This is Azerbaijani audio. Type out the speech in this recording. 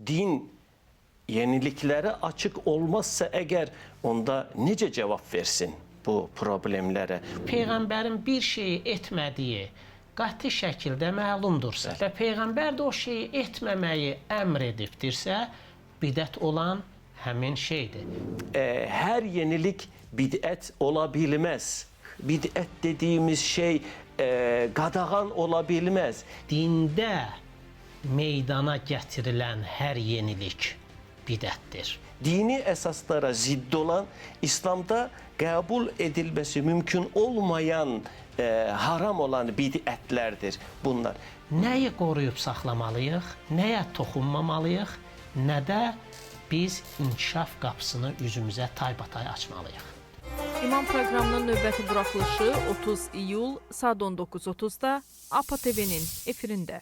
din yeniliklere açık olmazsa eğer onda necə cevap versin bu problemlere? Peyğəmbərin bir şeyi etmədiyi qəti şəkildə məlumdursa və Peyğəmbər də o şeyi etməməyi əmr edibdirsə, bidət olan həmin şeydir. Her yenilik bid'at olabilmez. Bid'at dediğimiz şey qadağan olabilmez. Dində meydana gətirilən hər yenilik bidətdir. Dini əsaslara zidd olan, İslamda qəbul edilməsi mümkün olmayan, haram olan bid'ətlərdir bunlar. Nəyi qoruyub saxlamalıyıq, nəyə toxunmamalıyıq, nə də biz inkişaf qapısını üzümüzə taybatay açmalıyıq. İmam proqramının növbəti buraxılışı 30 iyul saat 19:30-da APA TV-nin efirində.